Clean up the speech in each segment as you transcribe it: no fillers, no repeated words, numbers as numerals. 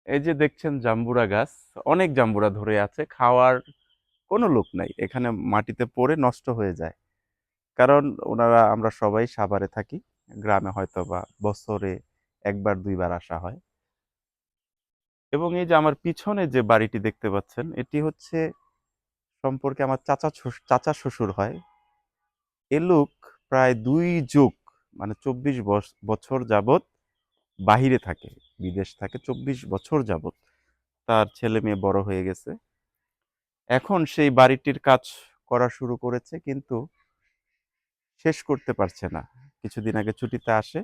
এই যে দেখছেন জাম্বুরা গাছ, অনেক জাম্বুরা ধরে আছে, খাওয়ার কোনো লোক নাই, এখানে মাটিতে পড়ে নষ্ট হয়ে যায়। কারণ আমরা সবাই সাভারে থাকি, গ্রামে হয়তো বা বছরে একবার দুইবার আসা হয়। এবং এই যে আমার পিছনে যে বাড়িটি দেখতে পাচ্ছেন, এটি হচ্ছে সম্পর্কে আমার চাচা শ্বশুর হয়। এ লোক প্রায় ২ যুগ, মানে ২৪ বছর যাবত বাহিরে থাকে, বিদেশ থাকে ২৪ বছর যাবত। তার ছেলে মেয়ে বড় হয়ে গেছে। এখন সেই বাড়িটির কাজ করা শুরু করেছে, কিন্তু শেষ করতে পারছে না। কিছুদিন আগে ছুটিতে আসে,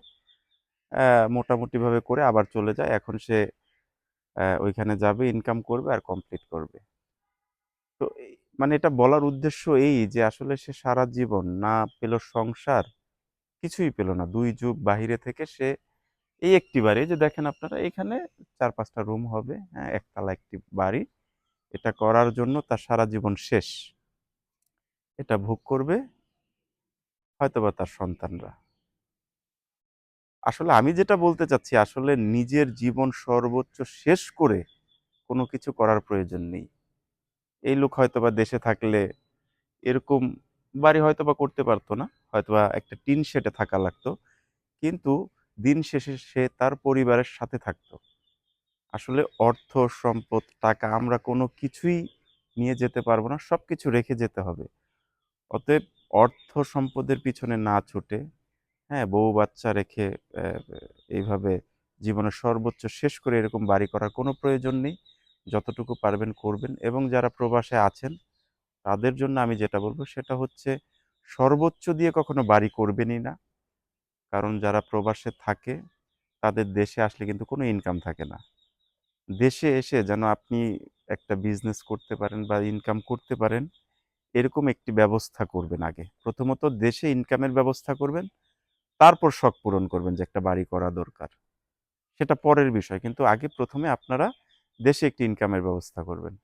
মোটামুটিভাবে করে আবার চলে যায়। এখন সে ওইখানে যাবে, ইনকাম করবে আর কমপ্লিট করবে। তো মানে এটা বলার উদ্দেশ্য এই যে আসলে সে সারা জীবন না পেল সংসার, কিছুই পেল না। ২ যুগ বাহিরে থেকে সে এই একটি বাড়ি, যে দেখেন আপনারা এখানে ৪-৫টা রুম হবে, হ্যাঁ, একতলা একটি বাড়ি। এটা করার জন্য তার সারা জীবন শেষ। এটা ভোগ করবে হয়তোবা তার সন্তানরা। আসলে আমি যেটা বলতে চাচ্ছি, আসলে নিজের জীবন সর্বোচ্চ শেষ করে কোনো কিছু করার প্রয়োজন নেই। এই লোক হয়তোবা দেশে থাকলে এরকম বাড়ি হয়তোবা করতে পারতো না, হয়তোবা একটা টিন শেডে থাকা লাগতো, কিন্তু দিন শেষে সে তার পরিবারের সাথে থাকতো। আসলে অর্থ সম্পদ টাকা আমরা কোনো কিছুই নিয়ে যেতে পারবো না, সবকিছু রেখে যেতে হবে। অতএব অর্থ সম্পদের পিছনে না ছুটে, হ্যাঁ, বউ বাচ্চা রেখে এইভাবে জীবনের সর্বোচ্চ শেষ করে এরকম বাড়ি করার কোনো প্রয়োজন নেই। যতটুকু পারবেন করবেন। এবং যারা প্রবাসে আছেন তাদের জন্য আমি যেটা বলবো সেটা হচ্ছে, সর্বোচ্চ দিয়ে কখনো বাড়ি করবেনই না। কারণ যারা প্রবাসে থাকে তাদের দেশে আসলে কিন্তু কোনো ইনকাম থাকে না। দেশে এসে যেন আপনি একটা বিজনেস করতে পারেন বা ইনকাম করতে পারেন, এরকম একটি ব্যবস্থা করবেন আগে। প্রথমত দেশে ইনকামের ব্যবস্থা করবেন, তারপর শখ পূরণ করবেন যে একটা বাড়ি করা দরকার। সেটা পরের বিষয়। কিন্তু আগে প্রথমে আপনারা দেশে একটি ইনকামের ব্যবস্থা করবেন।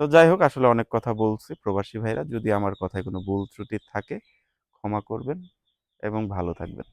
তো যাই হোক, আসলে অনেক কথা বলছি প্রবাসী ভাইরা। যদি আমার কথায় কোনো ভুল ত্রুটি থাকে ক্ষমা করবেন এবং ভালো থাকবেন।